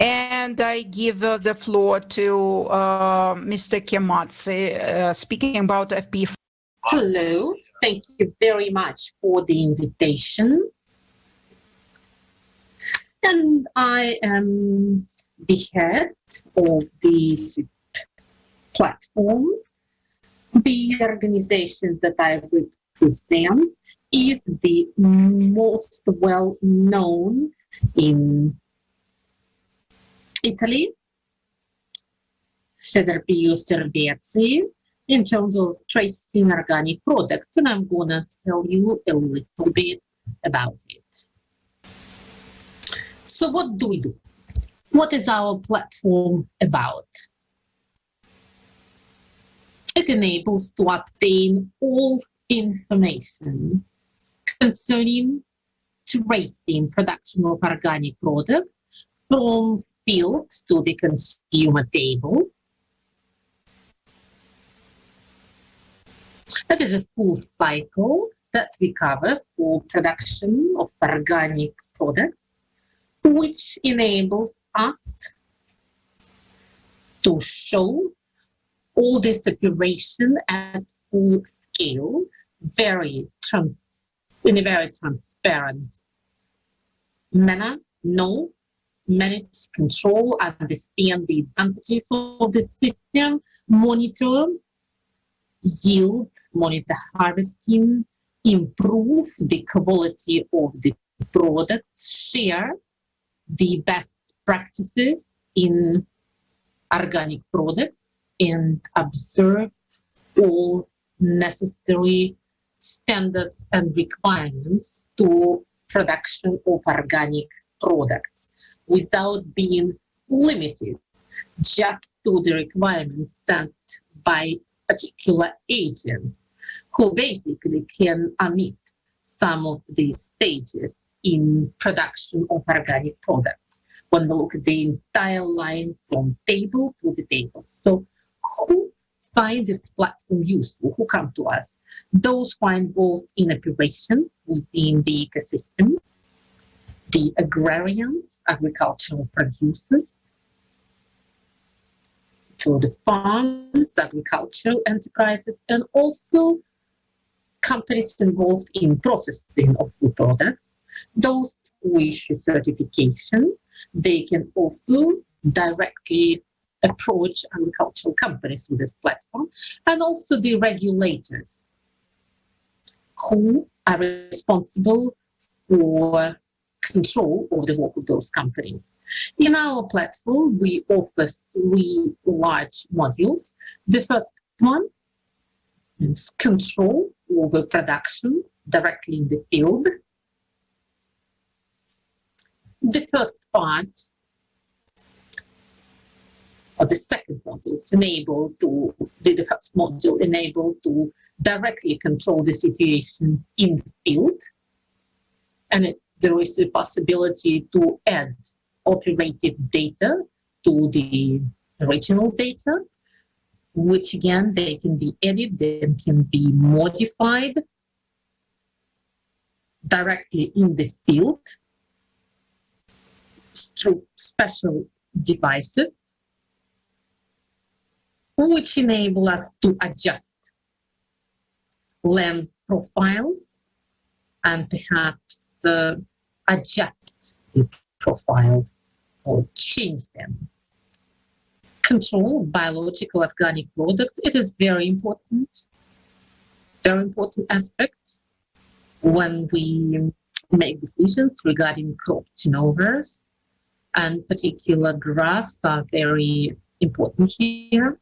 And I give the floor to Mr. Mazza, speaking about FP. Hello, thank you very much for the invitation. And I am the head of the platform. The organization that I represent is the most well-known in Italy, Federbio Servizi, in terms of tracing organic products, and I'm going to tell you a little bit about it. So what do we do? What is our platform about? It enables to obtain all information concerning tracing production of organic products from fields to the consumer table. That is a full cycle that we cover for production of organic products, which enables us to show all this operation at full scale, in a very transparent manner, know, manage, control, understand the advantages of the system, monitor yield, monitor harvesting, improve the quality of the products, share the best practices in organic products, and observe all necessary standards and requirements to production of organic products without being limited just to the requirements set by particular agents who basically can omit some of these stages in production of organic products when we look at the entire line from table to the table. So who find this platform useful? Who come to us? Those who are involved in operations within the ecosystem, the agrarians, agricultural producers, to the farms, agricultural enterprises, and also companies involved in processing of food products. Those who issue certification, they can also directly approach agricultural companies with this platform, and also the regulators who are responsible for control of the work of those companies. In our platform, we offer 3 large modules. The first one is control over production directly in the field. The first part, or the second module, is the first module enabled to directly control the situation in the field. And there is a possibility to add operative data to the original data, which again, they can be edited and can be modified directly in the field through special devices, which enable us to adjust land profiles and perhaps adjust the profiles or change them. Control biological organic products, it is very important aspect when we make decisions regarding crop turnovers, and particular graphs are very important here.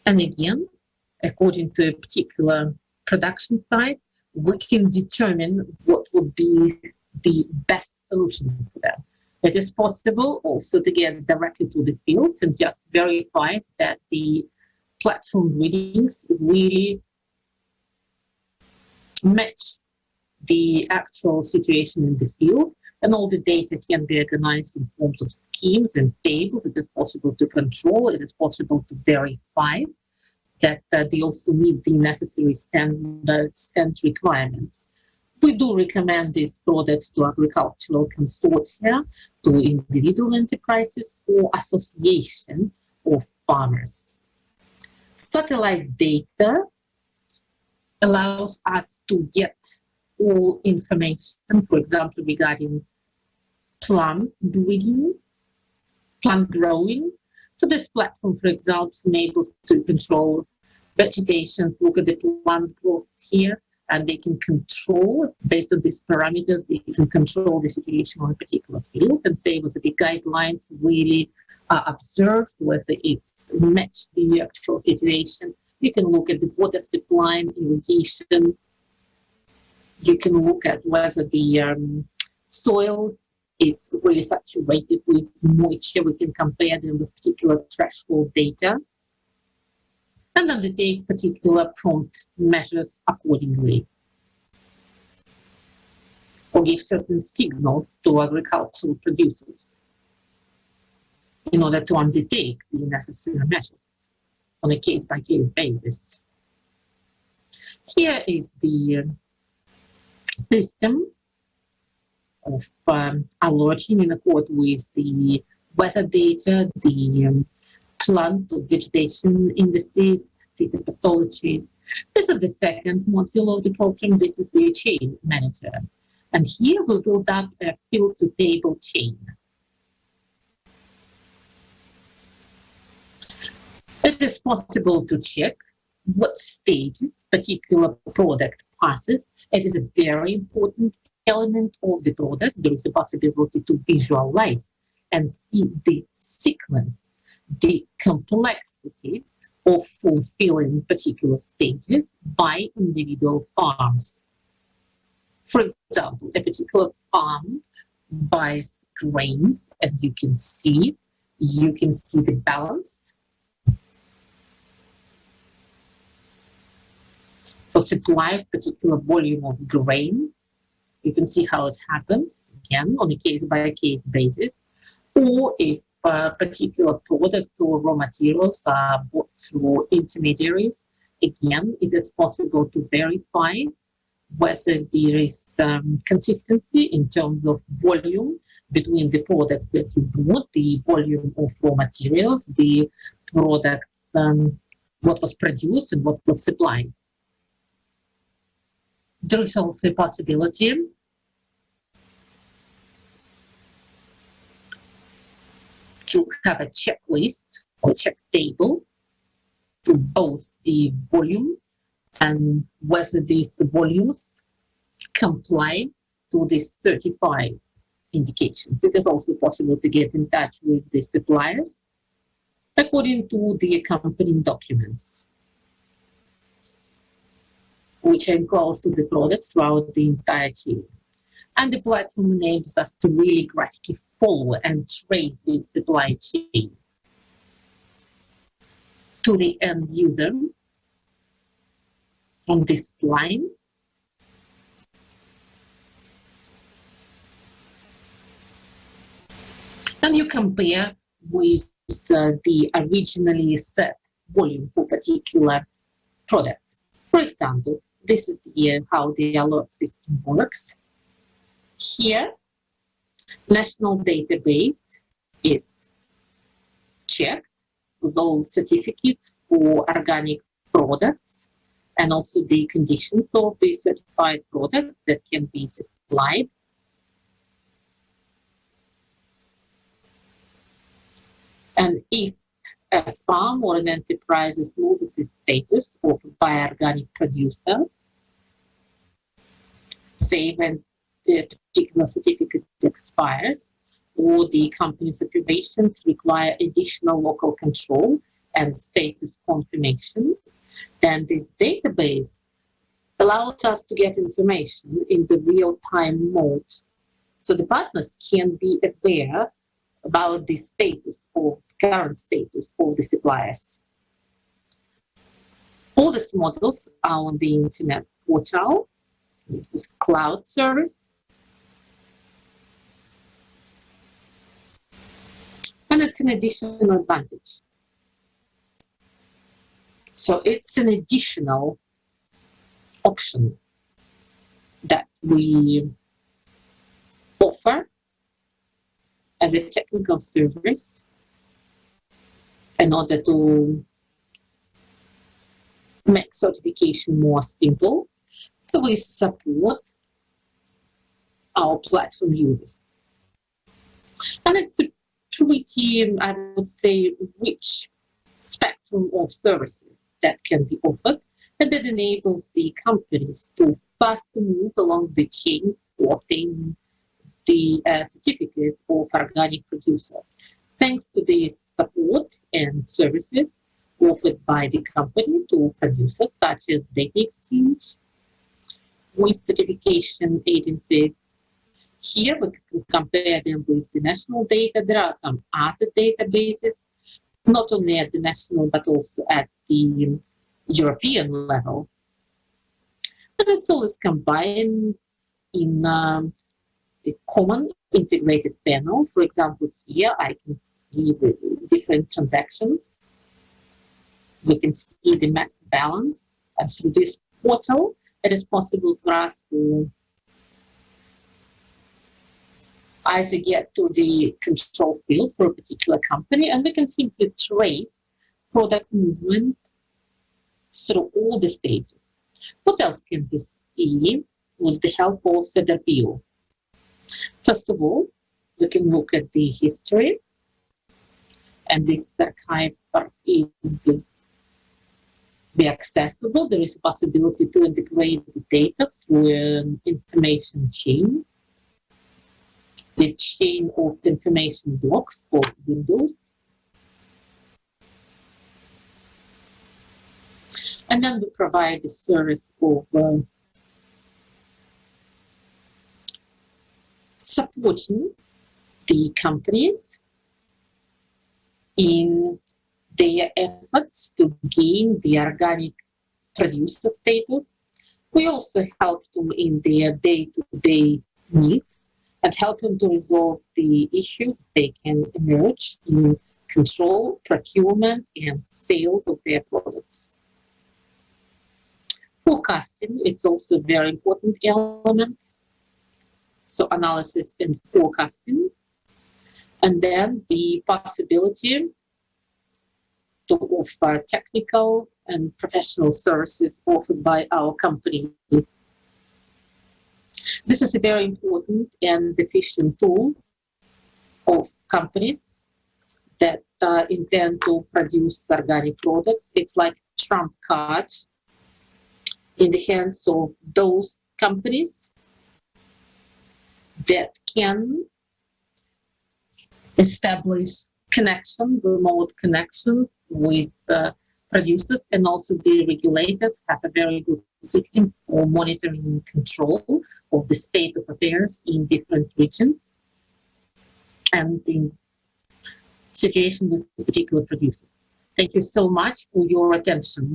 And again, according to a particular production site, we can determine what would be the best solution for them. It is possible also to get directly to the fields and just verify that the platform readings really match the actual situation in the field, and all the data can be organized in forms of schemes and tables. It is possible to control, it is possible to verify that they also meet the necessary standards and requirements. We do recommend these products to agricultural consortia, to individual enterprises, or association of farmers. Satellite data allows us to get all information, for example, regarding plant breeding, plant growing. So this platform, for example, enables to control vegetation. Look at the plant growth here, and they can control, based on these parameters, they can control the situation on a particular field and say whether the guidelines really are observed, whether it's matched the actual situation. You can look at the water supply and irrigation. You can look at whether the soil is really saturated with moisture. We can compare them with particular threshold data and undertake particular prompt measures accordingly, or give certain signals to agricultural producers in order to undertake the necessary measures on a case-by-case basis. Here is the system of alerting in accord with the weather data, the plant or vegetation indices, data pathology. This is the second module of the program. This is the chain manager. And here we'll build up a field-to-table chain. It is possible to check what stages particular product passes. It is a very important element of the product. There is a possibility to visualize and see the sequence, the complexity of fulfilling particular stages by individual farms. For example, a particular farm buys grains, and you can see the balance. For supply of particular volume of grain, you can see how it happens, again, on a case-by-case basis. Or if particular product or raw materials are bought through intermediaries, again, it is possible to verify whether there is consistency in terms of volume between the product that you bought, the volume of raw materials, the products, what was produced and what was supplied. There is also a possibility to have a checklist or check table to both the volume and whether these volumes comply to the certified indications. It is also possible to get in touch with the suppliers according to the accompanying documents, which are enclosed to the products throughout the entire chain. And the platform enables us to really graphically follow and trace the supply chain to the end user on this line. And you compare with the originally set volume for particular products. For example, this is how the alert system works. Here, national database is checked with all certificates for organic products and also the conditions of the certified product that can be supplied. And if a farm or an enterprise loses its status of bioorganic producer, say when the particular certificate expires or the company's operations require additional local control and status confirmation, then this database allows us to get information in the real-time mode. So the partners can be aware about the current status of the suppliers. All these models are on the internet portal. This is cloud service. And it's an additional advantage. So it's an additional option that we offer as a technical service in order to make certification more simple. So we support our platform users. And it's a pretty, I would say, rich spectrum of services that can be offered, and that enables the companies to faster move along the chain for obtaining the certificate of organic producer. Thanks to the support and services offered by the company to producers, such as data exchange with certification agencies. Here we can compare them with the national data. There are some other databases, not only at the national but also at the European level. And it's always combined in a common integrated panel. For example, here I can see the different transactions. We can see the max balance, and through this portal, it is possible for us to either get to the control field for a particular company, and we can simply trace product movement through all the stages. What else can we see with the help of Federbio? First of all, we can look at the history, and this archive is be accessible. There is a possibility to integrate the data through an information chain, the chain of information blocks or windows. And then we provide the service of supporting the companies in their efforts to gain the organic producer status. We also help them in their day-to-day needs and help them to resolve the issues they can emerge in control, procurement, and sales of their products. Forecasting, it's also a very important element. So analysis and forecasting. And then the possibility to offer technical and professional services offered by our company. This is a very important and efficient tool of companies that intend to produce organic products. It's like a trump card in the hands of those companies that can establish connection, remote connection with producers, and also the regulators have a very good system for monitoring and control of the state of affairs in different regions and in situation with particular producers. Thank you so much for your attention.